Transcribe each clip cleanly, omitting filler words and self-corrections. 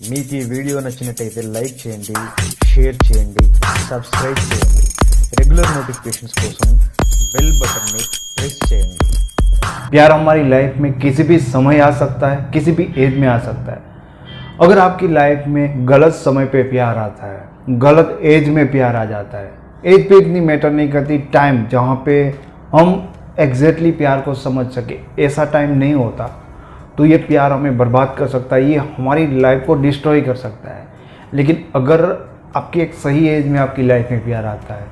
మీకు ఈ వీడియో నచ్చినట్టయితే లైక్ చేయండి, షేర్ చేయండి, సబ్స్క్రైబ్ చేయండి. రెగ్యులర్ నోటిఫిकेशंस కోసం बेल बटन में प्रेस చేయండి. प्यार हमारी लाइफ में किसी भी समय आ सकता है, किसी भी एज में आ सकता है. अगर आपकी लाइफ में गलत समय पे प्यार आता है, गलत एज में प्यार आ जाता है, एज पे इतनी मैटर नहीं करती, टाइम जहाँ पे हम एग्जैक्टली प्यार को समझ सके ऐसा टाइम नहीं होता, तो ये प्यार हमें बर्बाद कर सकता है, ये हमारी लाइफ को डिस्ट्रॉय कर सकता है. लेकिन अगर आपकी एक सही एज में आपकी लाइफ में प्यार आता है,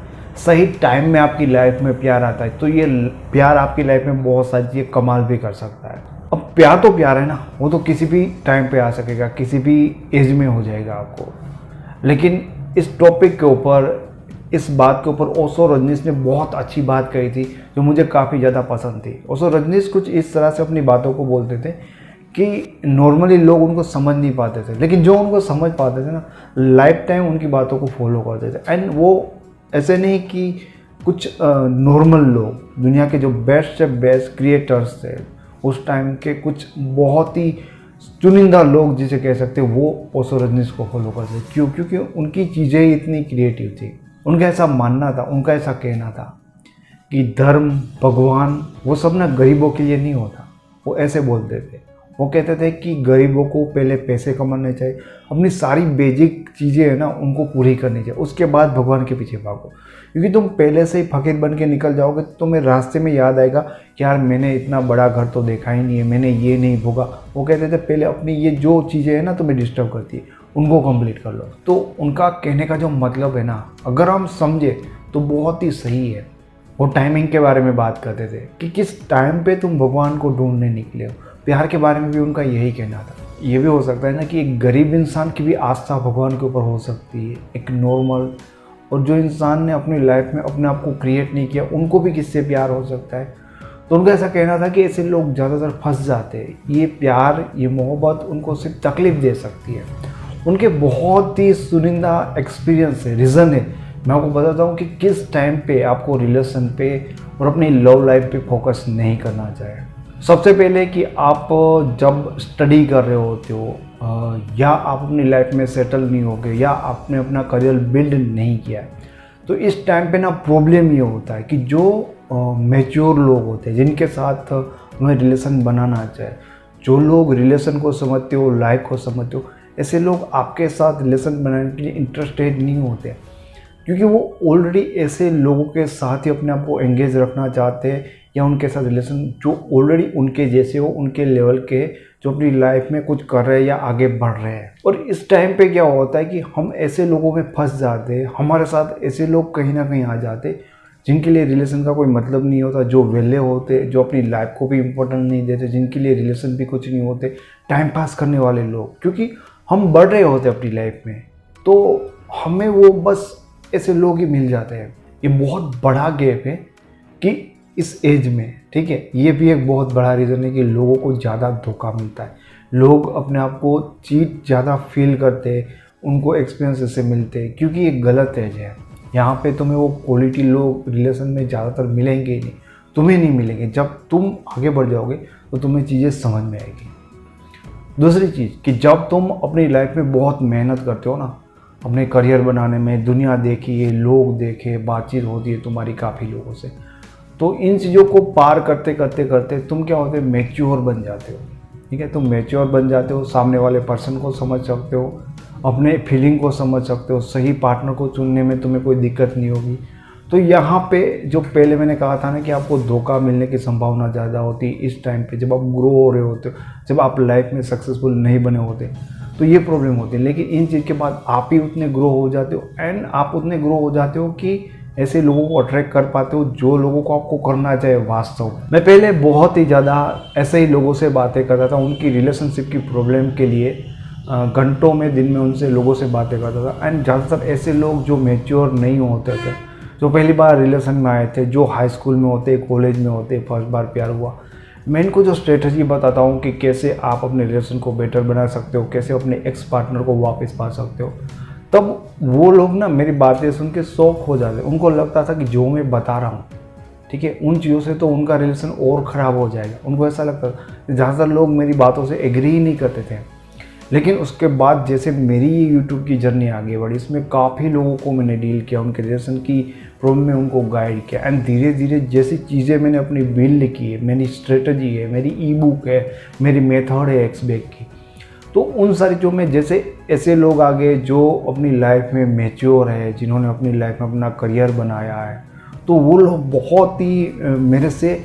सही टाइम में आपकी लाइफ में प्यार आता है, तो ये प्यार आपकी लाइफ में बहुत सारी चीज़ें कमाल भी कर सकता है. अब प्यार तो प्यार है ना, वो तो किसी भी टाइम पे आ सकेगा, किसी भी एज में हो जाएगा आपको. लेकिन इस टॉपिक के ऊपर, इस बात के ऊपर ओशो रजनीश ने बहुत अच्छी बात कही थी जो मुझे काफ़ी ज़्यादा पसंद थी. ओशो रजनीश कुछ इस तरह से अपनी बातों को बोलते थे कि नॉर्मली लोग उनको समझ नहीं पाते थे, लेकिन जो उनको समझ पाते थे ना, लाइफ टाइम उनकी बातों को फॉलो करते थे. एंड वो ऐसे नहीं कि कुछ नॉर्मल लोग, दुनिया के जो बेस्ट से बेस्ट क्रिएटर्स थे उस टाइम के, कुछ बहुत ही चुनिंदा लोग जिसे कह सकते हैं, वो ओशो रजनीश को फॉलो करते. क्यों? क्योंकि उनकी चीज़ें ही इतनी क्रिएटिव थी. उनका ऐसा मानना था, उनका ऐसा कहना था कि धर्म, भगवान, वो सब ना गरीबों के लिए नहीं होता. वो ऐसे बोलते थे, वो कहते थे कि गरीबों को पहले पैसे कमाने चाहिए, अपनी सारी बेसिक चीज़ें है ना उनको पूरी करनी चाहिए, उसके बाद भगवान के पीछे भागो. क्योंकि तुम पहले से ही फकीर बन के निकल जाओगे तो तुम्हें रास्ते में याद आएगा कि यार मैंने इतना बड़ा घर तो देखा ही नहीं है, मैंने ये नहीं भोगा. वो कहते थे पहले अपनी ये जो चीज़ें हैं ना तुम्हें डिस्टर्ब करती है, उनको कंप्लीट कर लो. तो उनका कहने का जो मतलब है ना, अगर हम समझे तो बहुत ही सही है. वो टाइमिंग के बारे में बात करते थे कि किस टाइम पे तुम भगवान को ढूंढने निकले हो. प्यार के बारे में भी उनका यही कहना था. ये भी हो सकता है ना कि एक गरीब इंसान की भी आस्था भगवान के ऊपर हो सकती है, एक नॉर्मल, और जो इंसान ने अपनी लाइफ में अपने आप को क्रिएट नहीं किया उनको भी किससे प्यार हो सकता है. तो उनका ऐसा कहना था कि ऐसे लोग ज़्यादातर फंस जाते हैं. ये प्यार, ये मोहब्बत उनको सिर्फ तकलीफ़ दे सकती है. उनके बहुत ही चुनिंदा एक्सपीरियंस है, रीज़न है. मैं आपको बताता हूँ कि किस टाइम पे आपको रिलेशन पे और अपनी लव लाइफ पे फोकस नहीं करना चाहिए. सबसे पहले कि आप जब स्टडी कर रहे होते हो, या आप अपनी लाइफ में सेटल नहीं हो गए, या आपने अपना करियर बिल्ड नहीं किया है, तो इस टाइम पे ना प्रॉब्लम ये होता है कि जो मैच्योर लोग होते हैं, जिनके साथ हमें रिलेशन बनाना चाहिए, जो लोग रिलेशन को समझते हो, लाइफ को समझते हो, ऐसे लोग आपके साथ रिलेशन बनाने के लिए इंटरेस्टेड नहीं होते. क्योंकि वो ऑलरेडी ऐसे लोगों के साथ ही अपने आप को एंगेज रखना चाहते हैं, या उनके साथ रिलेशन जो ऑलरेडी उनके जैसे हो, उनके लेवल के, जो अपनी लाइफ में कुछ कर रहे हैं या आगे बढ़ रहे हैं. और इस टाइम पे क्या होता है कि हम ऐसे लोगों में फंस जाते हैं, हमारे साथ ऐसे लोग कहीं ना कहीं आ जाते हैं जिनके लिए रिलेशन का कोई मतलब नहीं होता, जो वेले होते, जो अपनी लाइफ को भी इम्पोर्टेंट नहीं देते, जिनके लिए रिलेशन भी कुछ नहीं होते, टाइम पास करने वाले लोग. क्योंकि हम बढ़ रहे होते अपनी लाइफ में, तो हमें वो बस ऐसे लोग ही मिल जाते हैं. ये बहुत बड़ा गैप है कि इस एज में, ठीक है, ये भी एक बहुत बड़ा रीज़न है कि लोगों को ज़्यादा धोखा मिलता है. लोग अपने आप को चीट ज़्यादा फील करते हैं, उनको एक्सपीरियंस ऐसे मिलते हैं, क्योंकि ये गलत एज है. यहाँ पे तुम्हें वो क्वालिटी लोग रिलेशन में ज़्यादातर मिलेंगे ही नहीं, तुम्हें नहीं मिलेंगे. जब तुम आगे बढ़ जाओगे तो तुम्हें चीज़ें समझ में आएगी. दूसरी चीज़ कि जब तुम अपनी लाइफ में बहुत मेहनत करते हो ना, अपने करियर बनाने में, दुनिया देखी, लोग देखे, बातचीत होती है तुम्हारी काफ़ी लोगों से, तो इन चीज़ों को पार करते करते करते तुम क्या होते हो, मैच्योर बन जाते हो. ठीक है, तुम मैच्योर बन जाते हो, सामने वाले पर्सन को समझ सकते हो, अपने फीलिंग को समझ सकते हो, सही पार्टनर को चुनने में तुम्हें कोई दिक्कत नहीं होगी. तो यहाँ पे जो पहले मैंने कहा था ना कि आपको धोखा मिलने की संभावना ज़्यादा होती है इस टाइम पे, जब आप ग्रो हो रहे होते हो, जब आप लाइफ में सक्सेसफुल नहीं बने होते, तो ये प्रॉब्लम होती है. लेकिन इन चीज़ के बाद आप ही उतने ग्रो हो जाते हो, एंड आप उतने ग्रो हो जाते हो कि ऐसे लोगों को अट्रैक्ट कर पाते हो जो लोगों को आपको करना चाहिए वास्तव में. मैं पहले बहुत ही ज़्यादा ऐसे ही लोगों से बातें करता था, उनकी रिलेशनशिप की प्रॉब्लम के लिए घंटों में, दिन में उनसे लोगों से बातें करता था. एंड ज़्यादातर ऐसे लोग जो मैच्योर नहीं होते थे, जो पहली बार रिलेशन में आए थे, जो हाई स्कूल में होते, कॉलेज में होते, फर्स्ट बार प्यार हुआ, मैं इनको जो स्ट्रेटजी बताता हूँ कि कैसे आप अपने रिलेशन को बेटर बना सकते हो, कैसे अपने एक्स पार्टनर को वापस पा सकते हो, तब वो लोग ना मेरी बातें सुन के शॉक हो जाते. उनको लगता था कि जो मैं बता रहा हूँ, ठीक है, उन चीज़ों से तो उनका रिलेशन और ख़राब हो जाएगा. उनको ऐसा लगता था. ज़्यादातर लोग मेरी बातों से एग्री ही नहीं करते थे. लेकिन उसके बाद जैसे मेरी ये यूट्यूब की जर्नी आगे बढ़ी, इसमें काफ़ी लोगों को मैंने डील किया, उनके रिलेशन की प्रॉब्लम में उनको गाइड किया। एंड धीरे धीरे जैसी चीज़ें मैंने अपनी बिल्ड की है, मेरी स्ट्रेटजी है, मेरी ई बुक है, मेरी मेथड है एक्सबैक की, तो उन सारी जो मैं जैसे ऐसे लोग आ गए जो अपनी लाइफ में मैच्योर है, जिन्होंने अपनी लाइफ में अपना करियर बनाया है, तो वो लोग बहुत ही मेरे से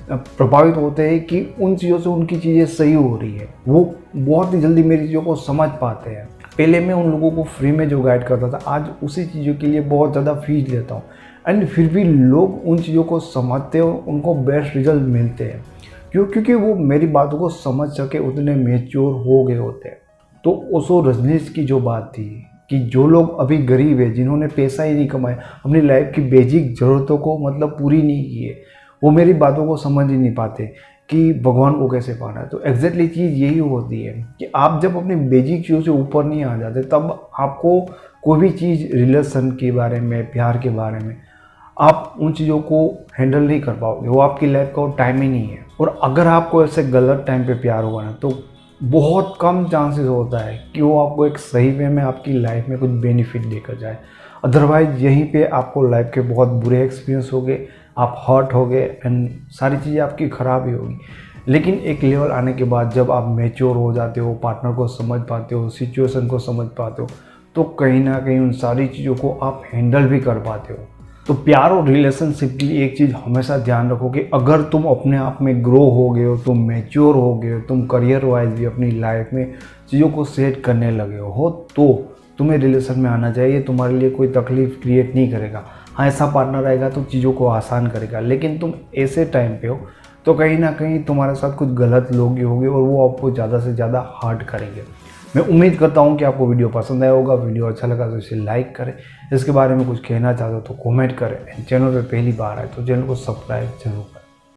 प्रभावित होते हैं कि उन चीज़ों से उनकी चीज़ें सही हो रही है। वो बहुत ही जल्दी मेरी चीज़ों को समझ पाते हैं। पहले मैं उन लोगों को फ्री में जो गाइड करता था, आज उसी चीज़ों के लिए बहुत ज़्यादा फीस लेता हूँ। एंड फिर भी लोग उन चीज़ों को समझते हैं और उनको बेस्ट रिजल्ट मिलते हैं। क्यों? क्योंकि वो मेरी बातों को समझ सके, उतने मैच्योर हो गए होते हैं। तो ओशो रजनीश की जो बात थी कि जो लोग अभी गरीब है, जिन्होंने पैसा ही नहीं कमाया, अपनी लाइफ की बेसिक ज़रूरतों को मतलब पूरी नहीं की है, वो मेरी बातों को समझ ही नहीं पाते कि भगवान को कैसे पाना है। तो एग्जैक्टली चीज़ यही होती है कि आप जब अपनी बेसिक चीज़ों से ऊपर नहीं आ जाते, तब आपको कोई भी चीज़, रिलेशन के बारे में, प्यार के बारे में, आप उन चीज़ों को हैंडल नहीं कर पाओगे। वो आपकी लाइफ का टाइम ही नहीं है। और अगर आपको ऐसे गलत टाइम पे प्यार हुआ ना, तो बहुत कम चांसेस होता है कि वो आपको एक सही वे में आपकी लाइफ में कुछ बेनिफिट देकर जाए। अदरवाइज यहीं पे आपको लाइफ के बहुत बुरे एक्सपीरियंस हो गए, आप हर्ट हो गए एंड सारी चीज़ें आपकी ख़राब ही होगी। लेकिन एक लेवल आने के बाद जब आप मैच्योर हो जाते हो, पार्टनर को समझ पाते हो, सिचुएशन को समझ पाते हो, तो कहीं ना कहीं उन सारी चीज़ों को आप हैंडल भी कर पाते हो। तो प्यार और रिलेशनशिप की एक चीज़ हमेशा ध्यान रखो कि अगर तुम अपने आप में ग्रो हो गए हो, तुम मैच्योर हो गए हो, तुम करियर वाइज भी अपनी लाइफ में चीज़ों को सेट करने लगे हो, तो तुम्हें रिलेशन में आना चाहिए। तुम्हारे लिए कोई तकलीफ क्रिएट नहीं करेगा। हाँ, ऐसा पार्टनर आएगा तो चीज़ों को आसान करेगा, लेकिन तुम ऐसे टाइम पे हो तो कहीं ना कहीं तुम्हारे साथ कुछ गलत लोग ही होंगे और वो आपको ज़्यादा से ज़्यादा हार्ट करेंगे। मैं उम्मीद करता हूँ कि आपको वीडियो पसंद आया होगा। वीडियो अच्छा लगा तो इसे लाइक करें, इसके बारे में कुछ कहना चाहते हो तो कमेंट करें। चैनल पे पहली बार आए तो चैनल को सब्सक्राइब जरूर करें।